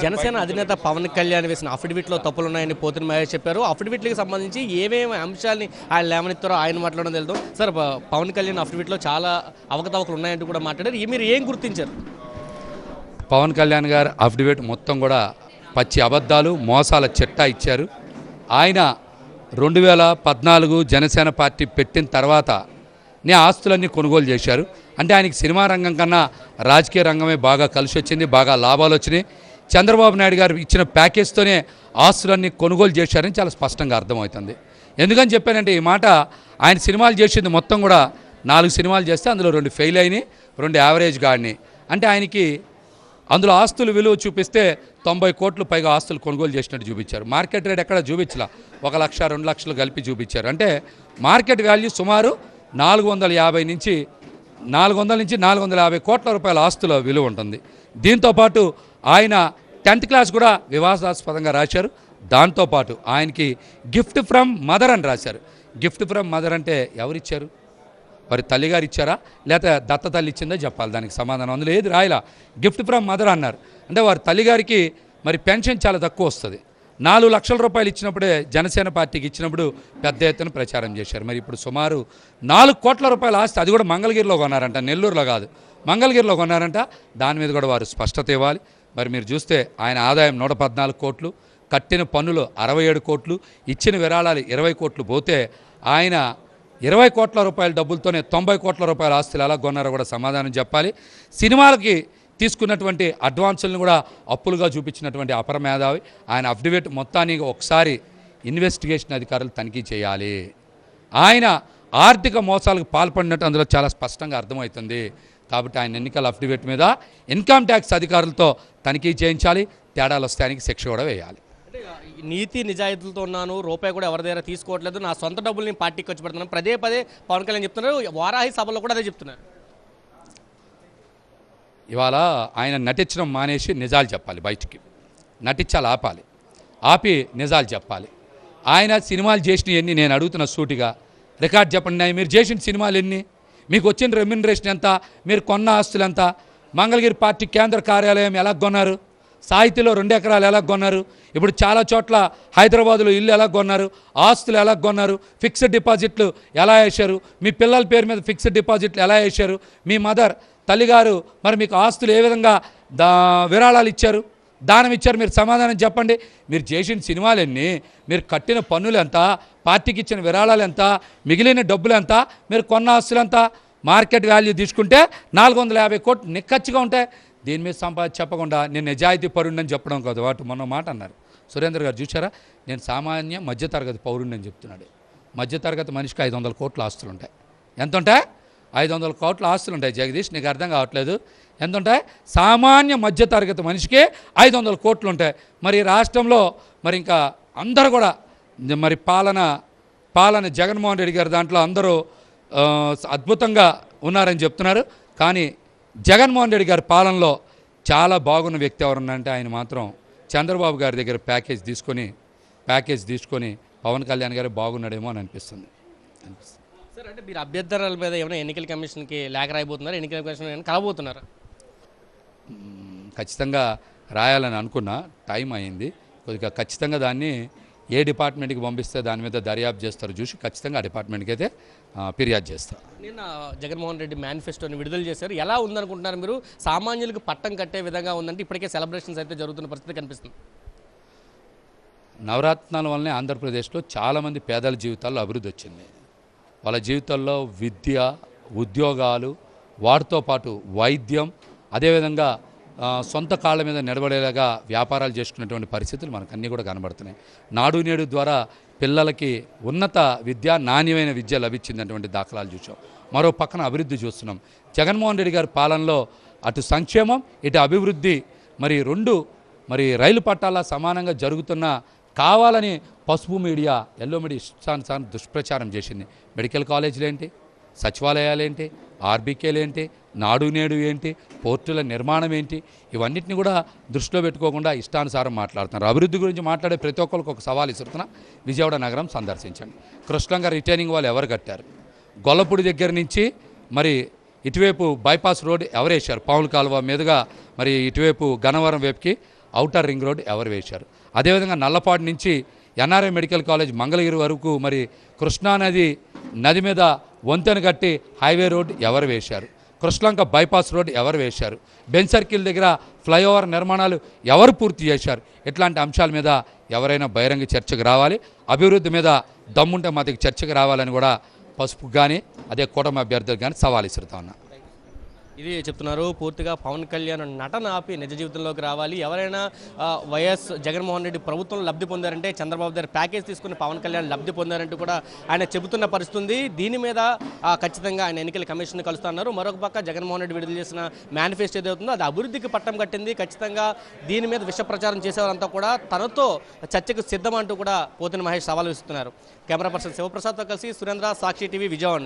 జనసేన అధినేత పవన్ కళ్యాణ్ వేసిన అఫిడవిట్లో తప్పులున్నాయని పోతిన మహేష్ చెప్పారు. అఫిడవిట్లకు సంబంధించి ఏమేమి అంశాలని ఆయన లేవనెత్తారో ఆయన మాట్లాడడం తెలుసు. సార్, పవన్ కళ్యాణ్ అఫిడవిట్లో చాలా అవకతవకలు ఉన్నాయంటూ కూడా మాట్లాడారు. మీరు ఏం గుర్తించారు? పవన్ కళ్యాణ్ గారు అఫిడవిట్ మొత్తం కూడా పచ్చి అబద్ధాలు, మోసాల చిట్టా ఇచ్చారు. ఆయన 2014 జనసేన పార్టీ పెట్టిన తర్వాత ఆస్తులన్నీ కొనుగోలు చేశారు. అంటే ఆయనకి సినిమా రంగం కన్నా రాజకీయ రంగమే బాగా కలిసి వచ్చింది, బాగా లాభాలు వచ్చినాయి. చంద్రబాబు నాయుడు గారు ఇచ్చిన ప్యాకేజ్తోనే ఆస్తులన్నీ కొనుగోలు చేశారని చాలా స్పష్టంగా అర్థమవుతుంది. ఎందుకని చెప్పానంటే ఈ మాట, ఆయన సినిమాలు చేసింది మొత్తం కూడా 4 సినిమాలు చేస్తే అందులో 2 ఫెయిల్ అయినాయి, 2 యావరేజ్ గాడిని. అంటే ఆయనకి అందులో ఆస్తులు విలువ చూపిస్తే 90 కోట్లు పైగా ఆస్తులు కొనుగోలు చేసినట్టు చూపించారు. మార్కెట్ రేట్ ఎక్కడ చూపించలా, 1 లక్ష 2 లక్షలు కలిపి చూపించారు. అంటే మార్కెట్ వాల్యూ సుమారు 400 నుంచి 450 కోట్ల రూపాయల ఆస్తుల విలువ ఉంటుంది. దీంతోపాటు ఆయన 10th క్లాస్ కూడా వివాదాస్పదంగా రాశారు. దాంతోపాటు ఆయనకి గిఫ్ట్ ఫ్రమ్ మదర్ అని రాశారు. గిఫ్ట్ ఫ్రమ్ మదర్ అంటే ఎవరిచ్చారు? వారి తల్లిగారు ఇచ్చారా, లేకపోతే దత్త తల్లి ఇచ్చిందో చెప్పాలి. దానికి సమాధానం అందులో ఏది రాయలా. గిఫ్ట్ ఫ్రమ్ మదర్ అన్నారు. అంటే వారి తల్లిగారికి మరి పెన్షన్ చాలా తక్కువ వస్తుంది. 4 లక్షల రూపాయలు ఇచ్చినప్పుడే జనసేన పార్టీకి ఇచ్చినప్పుడు పెద్ద ఎత్తున ప్రచారం చేశారు. మరి ఇప్పుడు సుమారు 4 కోట్ల రూపాయల ఆస్తి, అది కూడా మంగళగిరిలో కొన్నారంట, నెల్లూరులో కాదు, మంగళగిరిలో కొన్నారంట. దాని మీద కూడా వారు స్పష్టత ఇవ్వాలి. మరి మీరు చూస్తే ఆయన ఆదాయం 114 కోట్లు, కట్టిన పన్నులు 67 కోట్లు, ఇచ్చిన విరాళాలు 20 కోట్లు పోతే ఆయన 20 కోట్ల రూపాయల డబ్బులతోనే 90 కోట్ల రూపాయల ఆస్తులు ఎలా కొన్నారో కూడా సమాధానం చెప్పాలి. సినిమాలకి తీసుకున్నటువంటి అడ్వాన్సులను కూడా అప్పులుగా చూపించినటువంటి అపర మేధావి. ఆయన అఫిడవిట్ మొత్తానికి ఒకసారి ఇన్వెస్టిగేషన్ అధికారులు తనిఖీ చేయాలి. ఆయన ఆర్థిక మోసాలకు పాల్పడినట్టు అందులో చాలా స్పష్టంగా అర్థమవుతుంది. కాబట్టి ఆయన ఎన్నికల అఫిడవిట్ మీద ఇన్కమ్ ట్యాక్స్ అధికారులతో తనిఖీ చేయించాలి. తేడాలు వస్తే ఆయనకి శిక్ష కూడా వేయాలి. నీతి నిజాయితీలతో ఉన్నాను, రూపాయి కూడా ఎవరి దగ్గర తీసుకోవట్లేదు, నా సొంత డబ్బులు నేను పార్టీకి ఖర్చు పెడుతున్నాను, పదే పవన్ కళ్యాణ్ చెప్తున్నారు. వారాహి సభలో కూడా అదే చెప్తున్నారు. ఇవాళ ఆయన నటించడం మానేసి నిజాలు చెప్పాలి, బయటికి నటించాలి, ఆపి నిజాలు చెప్పాలి. ఆయన సినిమాలు చేసిన ఎన్ని నేను అడుగుతున్న సూటిగా రికార్డ్ చెప్పండి. మీరు చేసిన సినిమాలు ఎన్ని, మీకు వచ్చిన రెమ్యునరేషన్ ఎంత, మీరు కొన్న ఆస్తులు ఎంత, మంగళగిరి పార్టీ కేంద్ర కార్యాలయం ఎలా కొన్నారు, సాహితీలో 2 ఎకరాలు ఎలా కొన్నారు, ఇప్పుడు చాలా చోట్ల హైదరాబాదులో ఇల్లు ఎలా కొన్నారు, ఆస్తులు ఎలా కొన్నారు, ఫిక్స్డ్ డిపాజిట్లు ఎలా వేశారు, మీ పిల్లల పేరు మీద ఫిక్స్డ్ డిపాజిట్లు ఎలా వేశారు, మీ మదర్ తల్లిగారు మరి మీకు ఆస్తులు ఏ విధంగా విరాళాలు ఇచ్చారు, దానం ఇచ్చారు, మీరు సమాధానం చెప్పండి. మీరు చేసిన సినిమాలు ఎన్ని, మీరు కట్టిన పన్నులు ఎంత, పార్టీకి ఇచ్చిన విరాళాలు ఎంత, మిగిలిన డబ్బులు ఎంత, మీరు కొన్న ఆస్తులు ఎంత, మార్కెట్ వాల్యూ తీసుకుంటే 450 కోట్లు నిక్కచ్చిగా ఉంటాయి. దీని మీద చెప్పకుండా నేను నిజాయితీ పరుణ్ణని చెప్పడం కాదు. వాటి మొన్న మాట అన్నారు సురేంద్ర గారు, చూసారా? నేను సామాన్య మధ్యతరగతి పౌరుణ్ణని చెప్తున్నాడు. మధ్యతరగతి మనిషికి 500 కోట్ల ఆస్తులు ఉంటాయి. ఎంత ఉంటాయి? 500 కోట్ల ఆస్తులు ఉంటాయి. జగదీష్, నీకు అర్థం కావట్లేదు. ఎంత ఉంటాయి? సామాన్య మధ్యతరగతి మనిషికి 500 కోట్లు ఉంటాయి. మరి రాష్ట్రంలో మరి ఇంకా అందరూ కూడా మరి పాలన జగన్మోహన్ రెడ్డి గారు దాంట్లో అందరూ అద్భుతంగా ఉన్నారని చెప్తున్నారు. కానీ జగన్మోహన్ రెడ్డి గారి పాలనలో చాలా బాగున్న వ్యక్తి ఎవరున్నారంటే ఆయన మాత్రం చంద్రబాబు గారి దగ్గర ప్యాకేజ్ తీసుకొని పవన్ కళ్యాణ్ గారు బాగున్నాడేమో అని అనిపిస్తుంది. సార్, అంటే మీరు అభ్యర్థుల మీద ఏమైనా ఎన్నికల కమిషన్కి లేఖ రాయబోతున్నారు, ఎన్నికల కమిషన్ కలబోతున్నారా? ఖచ్చితంగా రాయాలని అనుకున్నా, టైం అయింది కొద్దిగా. ఖచ్చితంగా దాన్ని ఏ డిపార్ట్మెంట్కి పంపిస్తే దాని మీద దర్యాప్తు చేస్తారో చూసి ఖచ్చితంగా ఆ డిపార్ట్మెంట్కి అయితే ఫిర్యాదు చేస్తారు. నిన్న జగన్మోహన్ రెడ్డి మేనిఫెస్టోని విడుదల చేశారు. ఎలా ఉందనుకుంటున్నారు మీరు? సామాన్యులకు పట్టం కట్టే విధంగా ఉందంటే ఇప్పటికే సెలబ్రేషన్స్ అయితే జరుగుతున్న పరిస్థితి కనిపిస్తుంది. నవరత్నాల వల్లనే ఆంధ్రప్రదేశ్లో చాలామంది పేదల జీవితాల్లో అభివృద్ధి వచ్చింది. వాళ్ళ జీవితాల్లో విద్య, ఉద్యోగాలు, వాటితో పాటు వైద్యం, అదేవిధంగా సొంత కాళ్ళ మీద నిలబడేలాగా వ్యాపారాలు చేసుకునేటువంటి పరిస్థితులు మనకు అన్నీ కూడా కనబడుతున్నాయి. నాడు నేడు ద్వారా పిల్లలకి ఉన్నత విద్య, నాణ్యమైన విద్య లభించిందటువంటి దాఖలాలు చూసాం. మరో పక్కన అభివృద్ధి చూస్తున్నాం. జగన్మోహన్ రెడ్డి గారి పాలనలో అటు సంక్షేమం, ఇటు అభివృద్ధి మరి 2 మరి రైలు పట్టాల సమానంగా జరుగుతున్న కావాలని పసుపు మీడియా, ఎల్లో మీడియా ఇష్టానుసారం దుష్ప్రచారం చేసింది. మెడికల్ కాలేజీలు ఏంటి, సచివాలయాలు ఏంటి, ఆర్బీకేలు ఏంటి, నాడు నేడు ఏంటి, పోర్టుల నిర్మాణం ఏంటి, ఇవన్నిటిని కూడా దృష్టిలో పెట్టుకోకుండా ఇష్టానుసారం మాట్లాడుతున్నారు. అభివృద్ధి గురించి మాట్లాడే ప్రతి ఒక్కరికి ఒక సవాల్ ఇస్తున్నా. విజయవాడ నగరం సందర్శించండి. కృష్ణంగా రిటైనింగ్ వాళ్ళు ఎవరు కట్టారు, గొల్లపూడి దగ్గర నుంచి మరి ఇటువైపు బైపాస్ రోడ్ ఎవరు వేశారు, పావుల కాలువ మీదుగా మరి ఇటువైపు గన్నవరం వైపుకి, ఔటర్ రింగ్ రోడ్ ఎవరు వేశారు? అదేవిధంగా నల్లపాడు నుంచి ఎన్ఆర్ఐ మెడికల్ కాలేజ్ మంగళగిరి వరకు మరి కృష్ణానది నది మీద వంతెన కట్టి హైవే రోడ్ ఎవరు వేశారు? కృష్ణలంక బైపాస్ రోడ్ ఎవరు వేశారు? బెంచ్ సర్కిల్ దగ్గర ఫ్లైఓవర్ నిర్మాణాలు ఎవరు పూర్తి చేశారు? ఇట్లాంటి అంశాల మీద ఎవరైనా బహిరంగ చర్చకు రావాలి. అభివృద్ధి మీద దమ్ముంటే మా దగ్గర చర్చకు రావాలని కూడా పసుపు కానీ అదే కూటమి అభ్యర్థులకు కానీ సవాల్ ఇస్తుతా ఉన్నా. ఇది చెప్తున్నారు. పూర్తిగా పవన్ కళ్యాణ్ నటన ఆపి నిజ జీవితంలోకి రావాలి. ఎవరైనా వైఎస్ జగన్మోహన్ రెడ్డి ప్రభుత్వం లబ్ధి పొందారంటే చంద్రబాబు గారు ప్యాకేజ్ తీసుకుని పవన్ కళ్యాణ్ లబ్ధి పొందారంటూ కూడా ఆయన చెబుతున్న పరిస్థితుంది. దీని మీద ఖచ్చితంగా ఆయన ఎన్నికల కమిషన్ కలుస్తున్నారు. మరొక పక్క జగన్మోహన్ రెడ్డి విడుదల చేసిన మేనిఫెస్టో ఏదవుతుందో అది అభివృద్ధికి పట్టం కట్టింది. ఖచ్చితంగా దీని మీద విష ప్రచారం చేసేవారంతా కూడా తనతో చర్చకు సిద్ధమంటూ కూడా పోతిన మహేష్ సవాల్ ఇస్తున్నారు. కెమెరా పర్సన్ శివప్రసాద్తో కలిసి సురేంద్ర, సాక్షి టీవీ, విజయవాడ.